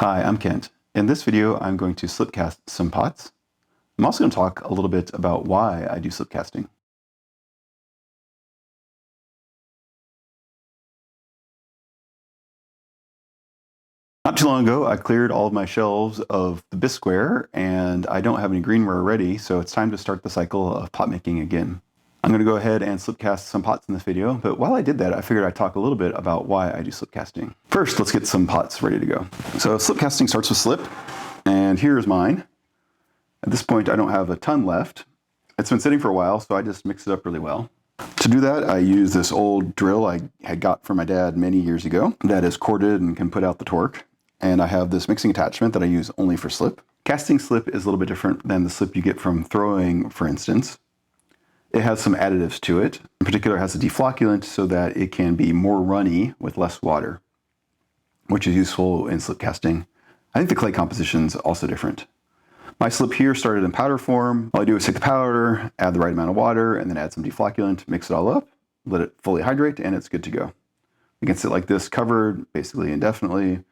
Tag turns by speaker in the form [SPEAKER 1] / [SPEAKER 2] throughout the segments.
[SPEAKER 1] Hi, I'm Kent. In this video, I'm going to slip cast some pots. I'm also going to talk a little bit about why I do slip casting. Not too long ago, I cleared all of my shelves of the bisqueware, and I don't have any greenware ready, so it's time to start the cycle of pot making again. I'm going to go ahead and slip cast some pots in this video, but while I did that, I figured I'd talk a little bit about why I do slip casting. First, let's get some pots ready to go. So slip casting starts with slip, and here's mine. At this point, I don't have a ton left. It's been sitting for a while, so I just mix it up really well. To do that, I use this old drill I had got from my dad many years ago that is corded and can put out the torque. And I have this mixing attachment that I use only for slip. Casting slip is a little bit different than the slip you get from throwing, for instance. It has some additives to it. In particular, it has a deflocculant so that it can be more runny with less water, which is useful in slip casting. I think the clay composition is also different. My slip here started in powder form. All I do is take the powder, add the right amount of water, and then add some deflocculant, mix it all up, let it fully hydrate, and it's good to go. You can sit like this covered, basically indefinitely.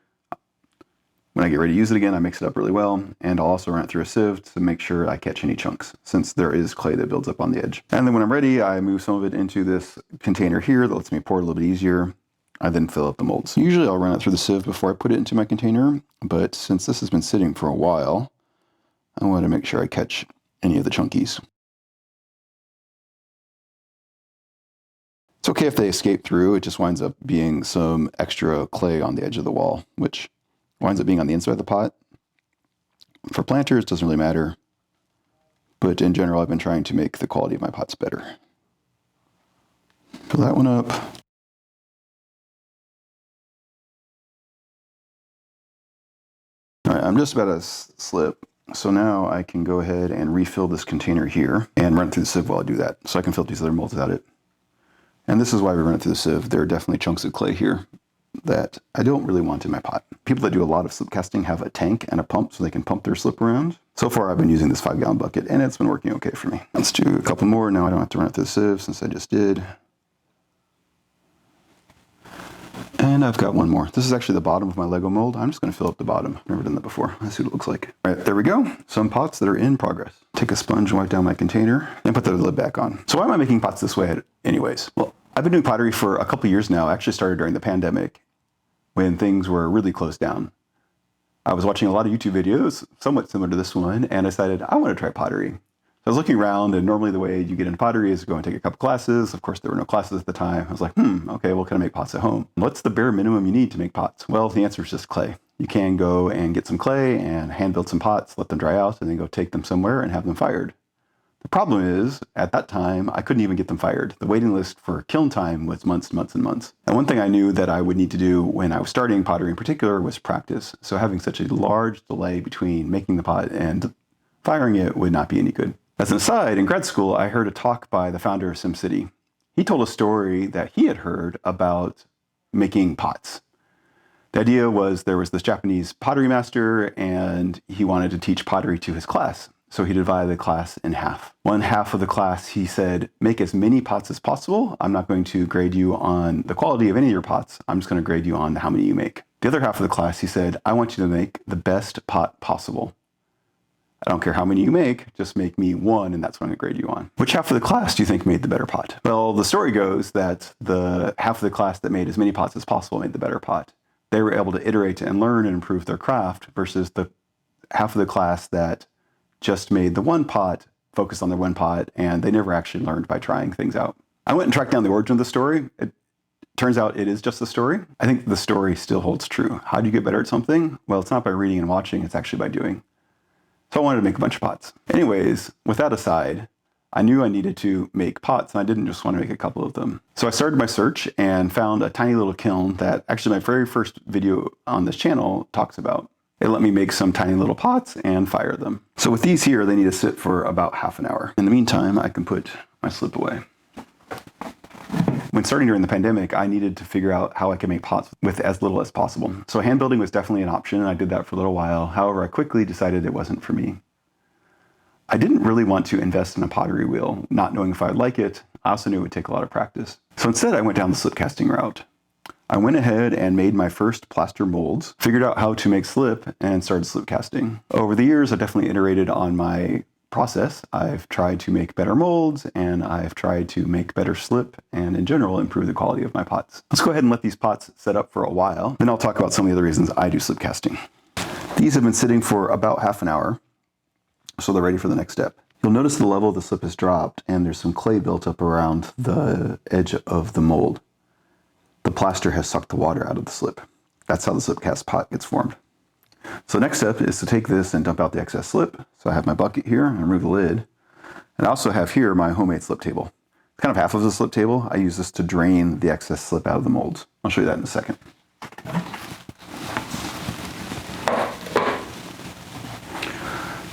[SPEAKER 1] When I get ready to use it again, I mix it up really well, and I'll also run it through a sieve to make sure I catch any chunks, since there is clay that builds up on the edge. And then when I'm ready, I move some of it into this container here that lets me pour it a little bit easier. I then fill up the molds. Usually I'll run it through the sieve before I put it into my container, but since this has been sitting for a while, I want to make sure I catch any of the chunkies. It's okay if they escape through, it just winds up being some extra clay on the edge of the wall, which winds up being on the inside of the pot. For planters, it doesn't really matter, but in general, I've been trying to make the quality of my pots better. Fill that one up. All right, I'm just about to slip. So now I can go ahead and refill this container here and run it through the sieve while I do that. So I can fill these other molds without it. And this is why we run it through the sieve. There are definitely chunks of clay here that I don't really want in my pot. People that do a lot of slip casting have a tank and a pump so they can pump their slip around. So far I've been using this 5-gallon bucket and it's been working okay for me. Let's do a couple more. Now I don't have to run it through the sieve since I just did. And I've got one more. This is actually the bottom of my Lego mold. I'm just going to fill up the bottom. I've never done that before. Let's see what it looks like. All right, there we go. Some pots that are in progress. Take a sponge and wipe down my container and put the lid back on. So why am I making pots this way anyways? Well, I've been doing pottery for a couple years now. I actually started during the pandemic when things were really closed down. I was watching a lot of YouTube videos, somewhat similar to this one, and I decided I want to try pottery. I was looking around, and normally the way you get into pottery is to go and take a couple classes. Of course, there were no classes at the time. I was like, okay, well, can I make pots at home? What's the bare minimum you need to make pots? Well, the answer is just clay. You can go and get some clay and hand build some pots, let them dry out, and then go take them somewhere and have them fired. The problem is, at that time, I couldn't even get them fired. The waiting list for kiln time was months and months and months. And one thing I knew that I would need to do when I was starting pottery in particular was practice. So having such a large delay between making the pot and firing it would not be any good. As an aside, in grad school, I heard a talk by the founder of SimCity. He told a story that he had heard about making pots. The idea was there was this Japanese pottery master, and he wanted to teach pottery to his class. So he divided the class in half. One half of the class, he said, make as many pots as possible. I'm not going to grade you on the quality of any of your pots. I'm just going to grade you on how many you make. The other half of the class, he said, I want you to make the best pot possible. I don't care how many you make, just make me one, and that's what I'm going to grade you on. Which half of the class do you think made the better pot? Well, the story goes that the half of the class that made as many pots as possible made the better pot. They were able to iterate and learn and improve their craft versus the half of the class that just made the one pot, focused on their one pot, and they never actually learned by trying things out. I went and tracked down the origin of the story. It turns out it is just a story. I think the story still holds true. How do you get better at something? Well, it's not by reading and watching, it's actually by doing. So I wanted to make a bunch of pots. Anyways, with that aside, I knew I needed to make pots, and I didn't just want to make a couple of them. So I started my search and found a tiny little kiln that actually my very first video on this channel talks about. It let me make some tiny little pots and fire them. So with these here, they need to sit for about half an hour. In the meantime, I can put my slip away. When starting during the pandemic, I needed to figure out how I could make pots with as little as possible. So hand building was definitely an option, and I did that for a little while. However, I quickly decided it wasn't for me. I didn't really want to invest in a pottery wheel, not knowing if I'd like it. I also knew it would take a lot of practice. So instead, I went down the slip casting route. I went ahead and made my first plaster molds, figured out how to make slip, and started slip casting. Over the years, I definitely iterated on my process. I've tried to make better molds, and I've tried to make better slip, and in general, improve the quality of my pots. Let's go ahead and let these pots set up for a while. Then I'll talk about some of the other reasons I do slip casting. These have been sitting for about half an hour, so they're ready for the next step. You'll notice the level of the slip has dropped, and there's some clay built up around the edge of the mold. The plaster has sucked the water out of the slip. That's how the slip cast pot gets formed. So next step is to take this and dump out the excess slip. So I have my bucket here and remove the lid. And I also have here my homemade slip table. It's kind of half of the slip table. I use this to drain the excess slip out of the molds. I'll show you that in a second.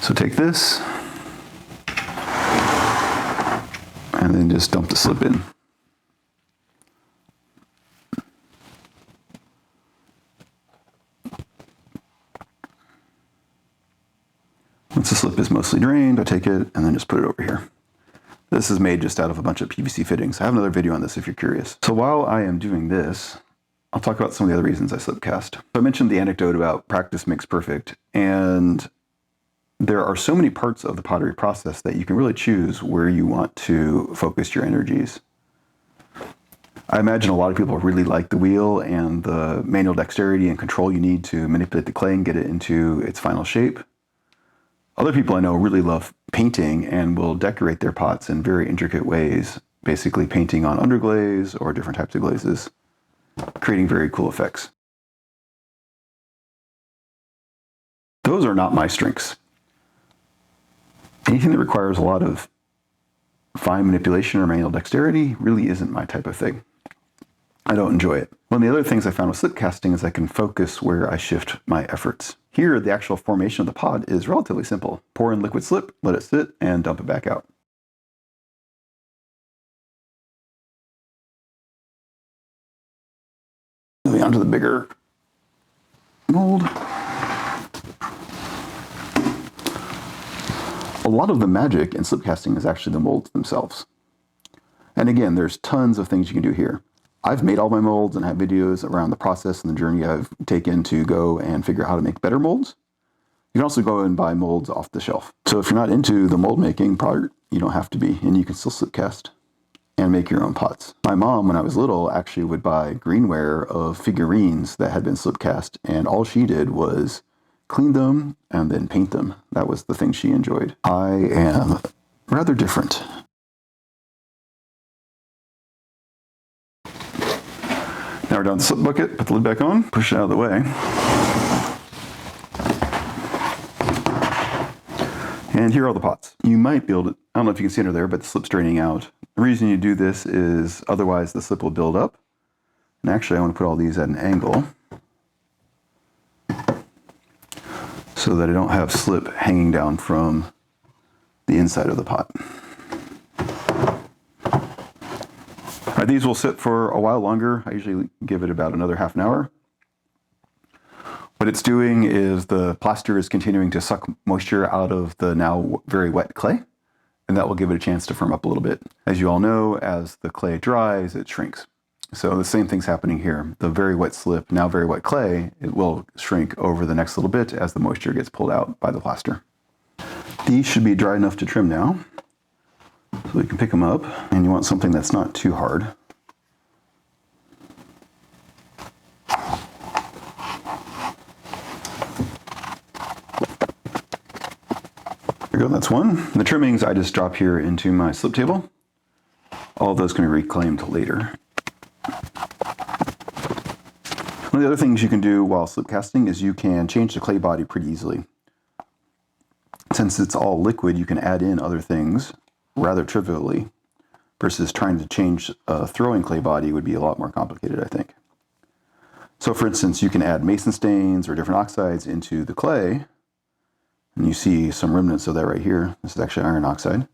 [SPEAKER 1] So take this and then just dump the slip in. Once the slip is mostly drained, I take it and then just put it over here. This is made just out of a bunch of PVC fittings. I have another video on this if you're curious. So while I am doing this, I'll talk about some of the other reasons I slip cast. So I mentioned the anecdote about practice makes perfect, and there are so many parts of the pottery process that you can really choose where you want to focus your energies. I imagine a lot of people really like the wheel and the manual dexterity and control you need to manipulate the clay and get it into its final shape. Other people I know really love painting and will decorate their pots in very intricate ways, basically painting on underglaze or different types of glazes, creating very cool effects. Those are not my strengths. Anything that requires a lot of fine manipulation or manual dexterity really isn't my type of thing. I don't enjoy it. One of the other things I found with slip casting is I can focus where I shift my efforts. Here, the actual formation of the pot is relatively simple. Pour in liquid slip, let it sit, and dump it back out. Moving on to the bigger mold. A lot of the magic in slip casting is actually the molds themselves. And again, there's tons of things you can do here. I've made all my molds and have videos around the process and the journey I've taken to go and figure out how to make better molds. You can also go and buy molds off the shelf. So if you're not into the mold making part, you don't have to be, and you can still slip cast and make your own pots. My mom, when I was little, actually would buy greenware of figurines that had been slip cast, and all she did was clean them and then paint them. That was the thing she enjoyed. I am rather different. Now we're down the slip bucket, put the lid back on, push it out of the way. And here are all the pots. You might be able to, I don't know if you can see under there, but the slip's draining out. The reason you do this is otherwise the slip will build up. And actually I want to put all these at an angle so that I don't have slip hanging down from the inside of the pot. All right, these will sit for a while longer. I usually give it about another half an hour. What it's doing is the plaster is continuing to suck moisture out of the now very wet clay, and that will give it a chance to firm up a little bit. As you all know, as the clay dries, it shrinks. So the same thing's happening here. The very wet slip, now very wet clay, it will shrink over the next little bit as the moisture gets pulled out by the plaster. These should be dry enough to trim now. So you can pick them up, and you want something that's not too hard. There you go, that's one. The trimmings I just drop here into my slip table. All of those can be reclaimed later. One of the other things you can do while slip casting is you can change the clay body pretty easily. Since it's all liquid, you can add in other things rather trivially, versus trying to change a throwing clay body would be a lot more complicated, I think. So for instance, you can add mason stains or different oxides into the clay, and you see some remnants of that right here. This is actually iron oxide,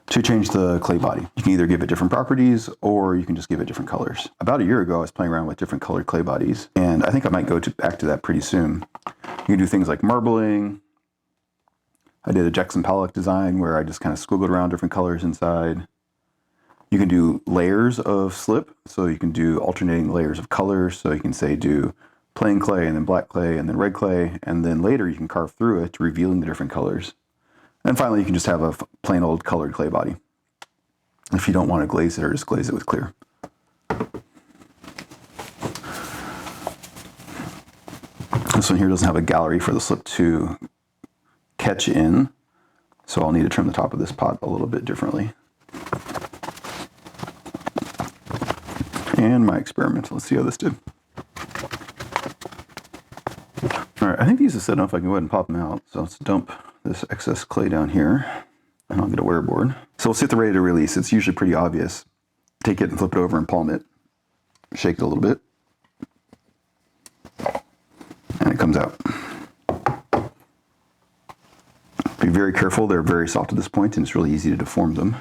[SPEAKER 1] to change the clay body. You can either give it different properties or you can just give it different colors. About a year ago, I was playing around with different colored clay bodies, and I think I might go back to that pretty soon. You can do things like marbling. I did a Jackson Pollock design where I just kind of squiggled around different colors inside. You can do layers of slip, so you can do alternating layers of colors. So you can say do plain clay and then black clay and then red clay, and then later you can carve through it, revealing the different colors. And finally, you can just have a plain old colored clay body. If you don't want to glaze it, or just glaze it with clear. This one here doesn't have a gallery for the slip to catch in, so I'll need to trim the top of this pot a little bit differently. And my experiment. Let's see how this did. All right, I think these are set enough. I can go ahead and pop them out. So let's dump this excess clay down here, and I'll get a wear board. So we'll see if they're ready to release. It's usually pretty obvious. Take it and flip it over and palm it. Shake it a little bit. And it comes out. Be very careful. They're very soft at this point, and it's really easy to deform them.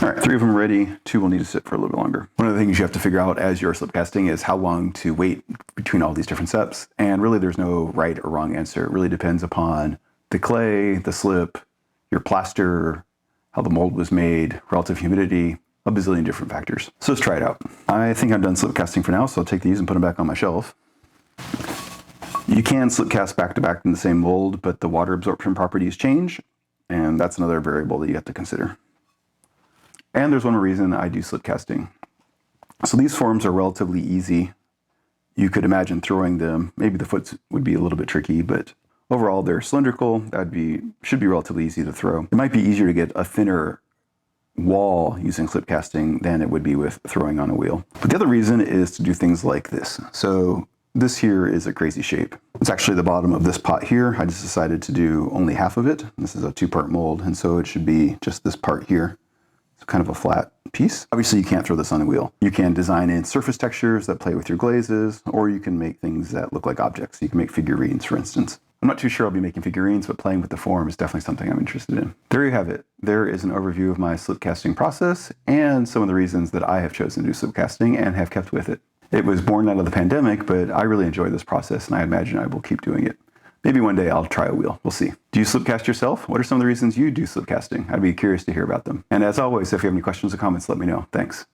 [SPEAKER 1] All right, 3 of them are ready. 2 will need to sit for a little bit longer. One of the things you have to figure out as you're slip casting is how long to wait between all these different steps. And really, there's no right or wrong answer. It really depends upon the clay, the slip, your plaster, how the mold was made, relative humidity, a bazillion different factors. So let's try it out. I think I'm done slip casting for now, so I'll take these and put them back on my shelf. You can slip cast back to back in the same mold, but the water absorption properties change, and that's another variable that you have to consider. And there's one more reason I do slip casting. So these forms are relatively easy. You could imagine throwing them. Maybe the foot would be a little bit tricky, but overall they're cylindrical. Should be relatively easy to throw. It might be easier to get a thinner wall using slip casting than it would be with throwing on a wheel. But the other reason is to do things like this. So this here is a crazy shape. It's actually the bottom of this pot here. I just decided to do only half of it. This is a 2-part mold, and so it should be just this part here. Kind of a flat piece. Obviously, you can't throw this on a wheel. You can design in surface textures that play with your glazes, or you can make things that look like objects. You can make figurines, for instance. I'm not too sure I'll be making figurines, but playing with the form is definitely something I'm interested in. There you have it. There is an overview of my slip casting process and some of the reasons that I have chosen to do slip casting and have kept with it. It was born out of the pandemic, but I really enjoy this process, and I imagine I will keep doing it. Maybe one day I'll try a wheel. We'll see. Do you slip cast yourself? What are some of the reasons you do slip casting? I'd be curious to hear about them. And as always, if you have any questions or comments, let me know. Thanks.